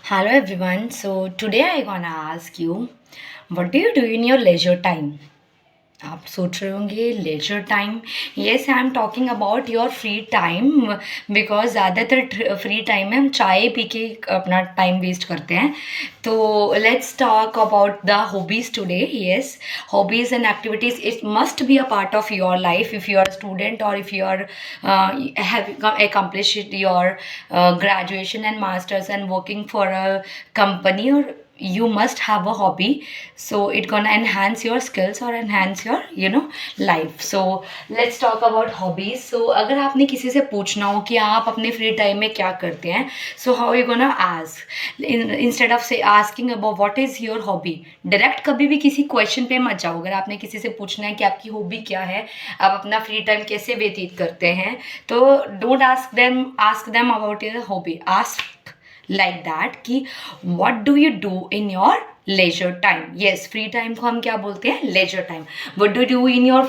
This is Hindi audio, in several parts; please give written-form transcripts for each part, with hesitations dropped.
Hello everyone. So today I gonna ask you, what do you do in your leisure time? आप सोच रहे होंगे leisure time. Yes, I am talking about your free time. Because ज़्यादातर फ्री टाइम में हम चाय पी के अपना टाइम वेस्ट करते हैं. तो let's talk about the hobbies today. Yes, hobbies and activities it must be a part of your life if you are student और if you are have accomplished your graduation and masters and working for a company, or you must have a hobby, so it gonna enhance your skills or enhance your life. So let's talk about hobbies. So अगर आपने किसी से पूछना हो कि आप अपने फ्री टाइम में क्या करते हैं, so how you gonna ask instead of say asking about what is your hobby. Direct कभी भी किसी क्वेश्चन पे मत जाओ. अगर आपने किसी से पूछना है कि आपकी हॉबी क्या है, आप अपना फ्री टाइम कैसे व्यतीत करते हैं, तो don't ask them about your hobby. Ask like that कि what do you do in your leisure time. Yes, free time को हम क्या बोलते हैं? Leisure time. What do you do in your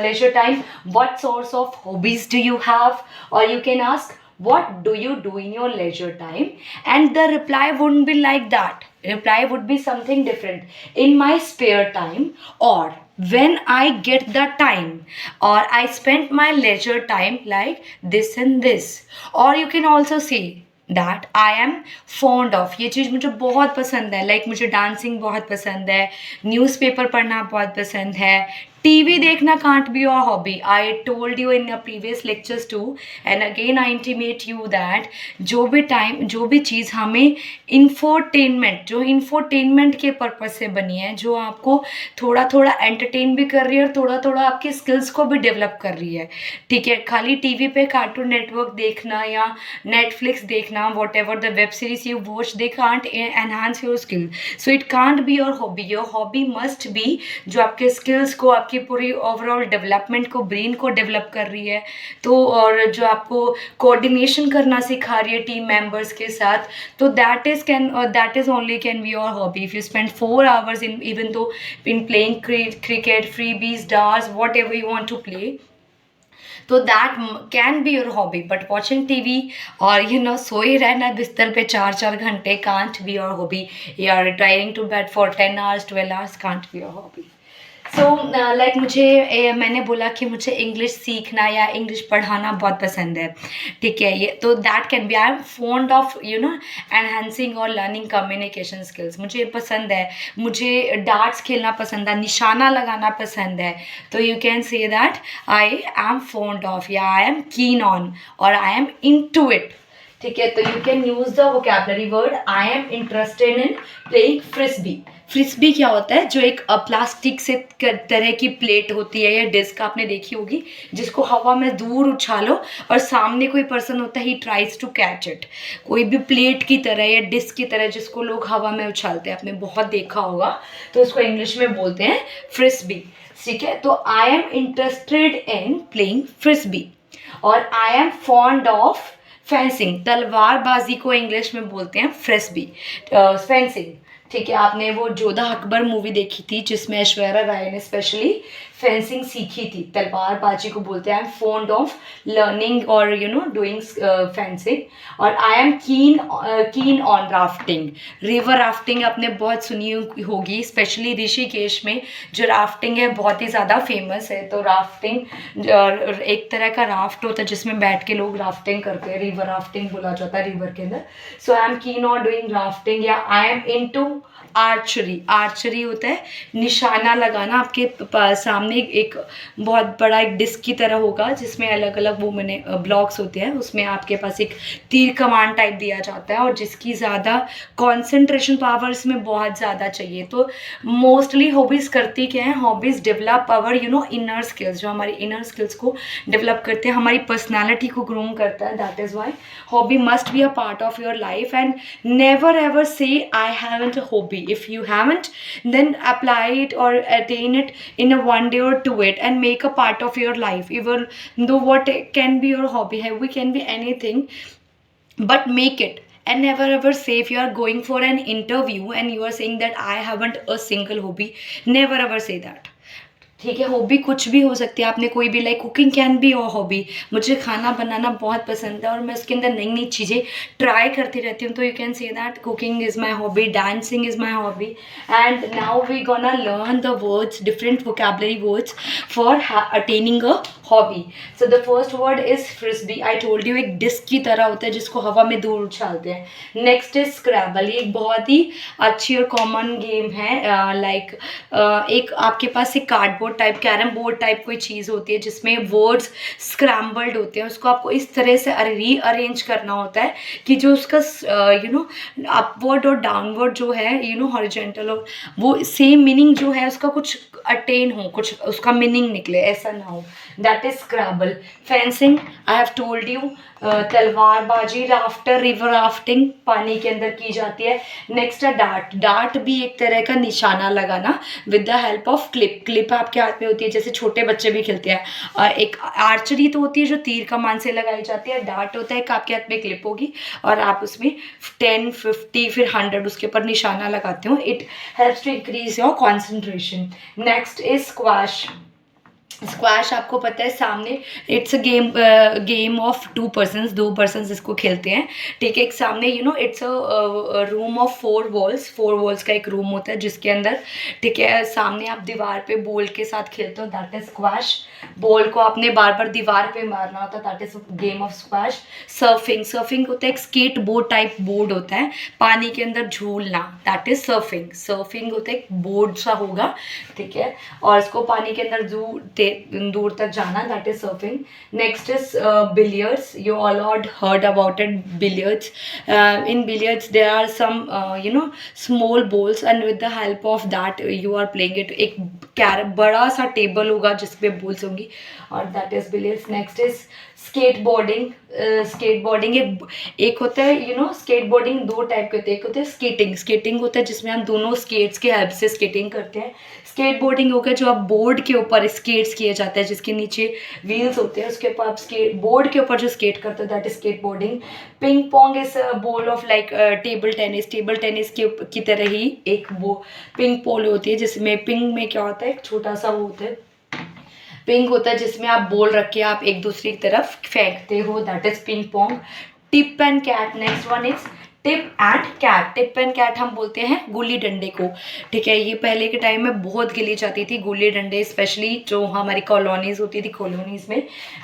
leisure time? What sorts of hobbies do you have? Or you can ask, what do you do in your leisure time? And the reply wouldn't be like that. Reply would be something different. In my spare time, or when I get the time, or I spend my leisure time like this and this. Or you can also say that I am fond of. ये चीज़ मुझे बहुत पसंद है. लाइक मुझे डांसिंग बहुत पसंद है, न्यूज़पेपर पढ़ना बहुत पसंद है, टीवी देखना can't be your hobby. I told you in previous lectures too, and again I intimate you that जो भी चीज़ हमें इंफोटेनमेंट के पर्पज से बनी है, जो आपको थोड़ा थोड़ा एंटरटेन भी कर रही है और थोड़ा थोड़ा आपकी स्किल्स को भी डेवलप कर रही है. ठीक है, खाली टीवी पे कार्टून नेटवर्क देखना या नेटफ्लिक्स देखना, what ever the web series you watch, they can't enhance your skill. So it can't be your hobby. Your hobby must be जो आपके स्किल्स को, आपकी पूरी ओवरऑल डेवलपमेंट को, ब्रेन को डेवलप कर रही है, तो और जो आपको कोऑर्डिनेशन करना सिखा रही है टीम मेंबर्स के साथ, तो that is only can be your hobby. If you spend 4 hours in, even though in playing cricket, freebies, darts, whatever you want to play, तो that can be your hobby. But watching TV और सोए रहना बिस्तर पे 4 4 घंटे कांट बी योर हॉबी. या retiring to bed for 10 hours 12 hours can't be your hobby. So like मैंने बोला कि मुझे इंग्लिश सीखना या इंग्लिश पढ़ाना बहुत पसंद है. ठीक है, ये तो that can B, I am fond of enhancing और लर्निंग कम्युनिकेशन स्किल्स. मुझे पसंद है, मुझे डार्ट्स खेलना पसंद है, निशाना लगाना पसंद है. तो you can say that I am fond of, या आई एम कीन ऑन, और I am into it. ठीक है, तो you can use the vocabulary word I am interested in playing frisbee. Frisbee क्या होता है? जो एक प्लास्टिक से तरह की प्लेट होती है या डिस्क, आपने देखी होगी, जिसको हवा में दूर उछालो और सामने कोई पर्सन होता है, he tries to catch it. कोई भी प्लेट की तरह या डिस्क की तरह जिसको लोग हवा में उछालते हैं, आपने बहुत देखा होगा, तो उसको इंग्लिश में बोलते हैं फ्रिस्बी. ठीक है, तो I am interested in playing frisbee. और I am fond of fencing. तलवारबाजी को इंग्लिश में बोलते हैं फ्रिस्बी, फेंसिंग. ठीक है, आपने वो जोधा अकबर मूवी देखी थी जिसमें ऐश्वर्या राय ने स्पेशली फेंसिंग सीखी थी. तलवारबाजी को बोलते हैं. आई एम फॉन्ड ऑफ लर्निंग और डूइंग फेंसिंग. और I am keen on rafting. River rafting आपने बहुत सुनी होगी, स्पेशली ऋषिकेश में जो राफ्टिंग है बहुत ही ज़्यादा फेमस है. तो राफ्टिंग एक तरह का राफ्ट होता है जिसमें बैठ के लोग राफ्टिंग करते हैं, रिवर राफ्टिंग बोला जाता है रिवर के अंदर. So I am keen on doing rafting. या I am into archery. Archery होता है निशाना लगाना. आपके सामने एक बहुत बड़ा एक डिस्क की तरह होगा जिसमें अलग अलग वो मैंने ब्लॉक्स होते हैं, उसमें आपके पास एक तीर कमान टाइप दिया जाता है और जिसकी ज़्यादा कॉन्सेंट्रेशन पावर इसमें बहुत ज़्यादा चाहिए. तो मोस्टली हॉबीज़ करती क्या है? Hobbies develop our inner skills, जो हमारी इनर स्किल्स को डेवलप करते हैं, हमारी पर्सनैलिटी को ग्रूम करता है. That is why hobby must be a part of your life. And never ever से I haven't a hobby. If you haven't, then apply it or attain it in a one day or two it and make a part of your life. Even though what can be your hobby, hobby can be anything, but make it. And never ever say, if you are going for an interview and you are saying that I haven't a single hobby, never ever say that. ठीक है, हॉबी कुछ भी हो सकती है, आपने कोई भी like cooking can be your hobby. मुझे खाना बनाना बहुत पसंद है और मैं उसके अंदर नई नई चीज़ें ट्राई करती रहती हूँ, तो you can say that cooking is my hobby, dancing is my hobby. And now we gonna learn the words, different vocabulary words for attaining a hobby. So the first word is frisbee. I told you, एक डिस्क की तरह होता है जिसको हवा में दूर उछालते हैं। नेक्स्ट इज स्क्रैबल, ये एक बहुत ही अच्छी और कॉमन गेम है। लाइक एक आपके पास एक cardboard type, carrom board type कोई चीज़ होती है जिसमें वर्ड्स स्क्रैम्बल्ड होते हैं, उसको आपको इस तरह से रीअरेंज करना होता है कि जो उसका अपवर्ड और डाउनवर्ड जो है हॉरिजेंटल, और वो सेम मीनिंग जो है उसका कुछ अटेन हो, कुछ उसका मीनिंग निकले, ऐसा ना हो। That is scrabble. Fencing, I have told you, तलवारबाजी। राफ्टर, रिवर राफ्टिंग पानी के अंदर की जाती है। नेक्स्ट है डार्ट। डार्ट भी एक तरह का निशाना लगाना with the help of clip. Clip आपके हाथ में होती है, जैसे छोटे बच्चे भी खेलते हैं। एक आर्चरी तो होती है जो तीर कमान से लगाई जाती है, डार्ट होता है कि आपके हाथ में क्लिप होगी और आप उसमें 10, 50 फिर 100 उसके ऊपर निशाना लगाते हो। It helps to increase your concentration. Next is squash. Squash आपको पता है सामने, it's a game of 2 persons, 2 persons इसको खेलते हैं। ठीक है, एक सामने it's a room of 4 walls, 4 walls का एक रूम होता है जिसके अंदर, ठीक है, सामने आप दीवार पे बॉल के साथ खेलते हो, दैट इज स्क्वैश। बॉल को आपने बार बार दीवार पे मारना होता है, that is game of squash. Surfing, surfing होता है एक स्केट बोर्ड टाइप बोर्ड होता है, पानी के अंदर झूलना, दैट इज सर्फिंग। सर्फिंग होता है एक बोर्ड सा होगा, ठीक है, और इसको पानी के अंदर दूर तक जाना, that is surfing. Next is billiards. You all heard about it, billiards. In billiards there are some small balls and with the help of that you are playing it. एक बड़ा सा टेबल होगा जिसपे बॉल्स होंगी और that is billiards. Next is skateboarding. Skateboarding एक होता है स्केटबोर्डिंग 2 टाइप के होते हैं। एक होता है स्केटिंग, स्केटिंग होता है जिसमें हम दोनों स्केट्स के हेल्प से स्केटिंग करते हैं। स्केटबोर्डिंग होगा जो आप बोर्ड के ऊपर स्केट्स किए जाता है, जिसके नीचे व्हील्स होते हैं, उसके ऊपर आप स्केट बोर्ड के ऊपर जो स्केट करते हो, that is skateboarding. Ping pong is ball of like table tennis. Table tennis की तरह ही एक वो पिंग पोल होती है, जिसमें पिंग में क्या होता है, एक छोटा सा वो होता है पिंग होता है जिसमें आप बॉल रख के आप एक दूसरे की तरफ फेंकते हो, that is ping pong. Tip and cat. Next one is tip and cat. Tip and cat हम बोलते हैं गुल्ली डंडे को, ठीक है। ये पहले के टाइम में बहुत खेली जाती थी गुल्ली डंडे, स्पेशली जो हमारी कॉलोनीज होती थी, कॉलोनीज में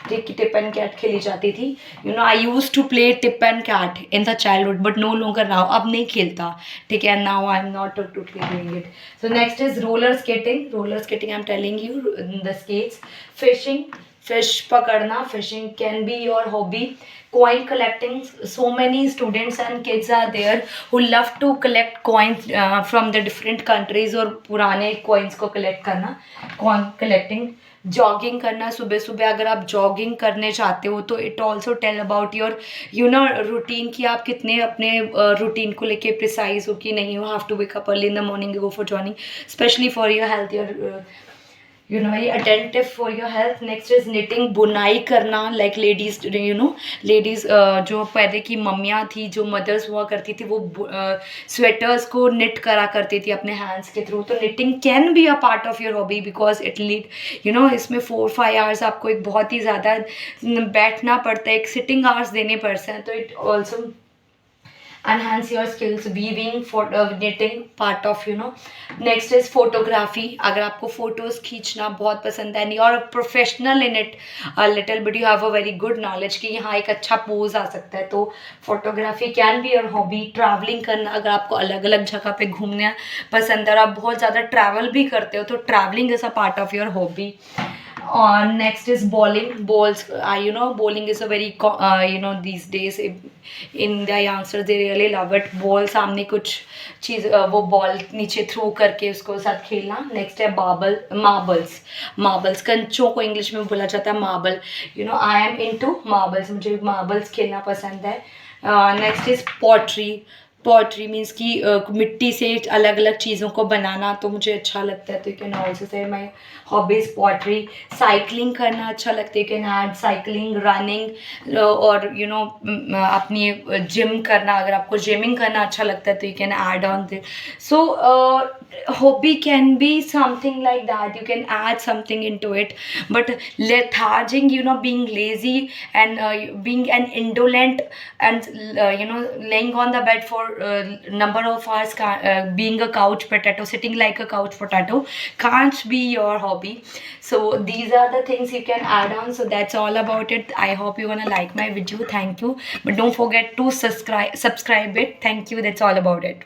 टिप एंड कैट खेली जाती थी। I use to play tip and cat in the childhood but no longer now, अब नहीं खेलता, ठीक है, now I am not totally doing it. So next is roller skating. Roller skating I am telling you the skates. Fishing, fish पकड़ना, fishing can be your hobby. Coin collecting, so many students and kids are there who love to collect coins from the different countries, और पुराने coins को collect करना, coin collecting। जॉगिंग करना, सुबह सुबह अगर आप जॉगिंग करने जाते हो तो it also tell about your routine, कि आप कितने अपने रूटीन को लेके प्रिसाइज हो कि नहीं। You have to wake up early in the morning, go for jogging, specially for your health, your very attentive for your health. Next is knitting, बुनाई करना, like ladies ladies जो पहले की मम्मियाँ थी, जो मदर्स हुआ करती थी, वो स्वेटर्स को knit करा करती थी अपने hands के थ्रू। तो knitting can be a part of your hobby because it lead इसमें 4-5 hours आपको एक बहुत ही ज़्यादा बैठना पड़ता है, एक सिटिंग आवर्स देने पड़ते हैं, तो it also enhance your skills। weaving, for knitting part of next is photography। अगर आपको photos खींचना बहुत पसंद है and you are a professional in it a little bit, you have a very good knowledge कि यहाँ एक अच्छा pose आ सकता है, तो photography can be your hobby। traveling करना, अगर आपको अलग अलग जगह पे घूमना पसंद है और आप बहुत ज़्यादा travel भी करते हो, तो traveling is a part of your hobby। Next is bowling, balls, bowling is a very these days in the youngsters they really love it। ball सामने कुछ चीज़, वो बॉल नीचे थ्रो करके उसको साथ खेलना। नेक्स्ट है मार्बल्स। मार्बल्स कंचों को इंग्लिश में बोला जाता है marble. I am into marbles, मुझे मार्बल्स खेलना पसंद है। Next is pottery. Pottery means कि मिट्टी से अलग अलग चीज़ों को बनाना, तो मुझे अच्छा लगता है, तो you can also say my hobbies pottery. Cycling करना अच्छा लगता है, you can add cycling, running, और अपनी जिम करना, अगर आपको जिमिंग करना अच्छा लगता है तो you can add on this. So hobby can be something like that, you can add something into it. But lethargic, being lazy and being an indolent, and laying on the bed for number of hours, being a couch potato, sitting like a couch potato, can't be your hobby. So these are the things you can add on. So that's all about it. I hope you gonna like my video. Thank you, but don't forget to subscribe it. Thank you. That's all about it.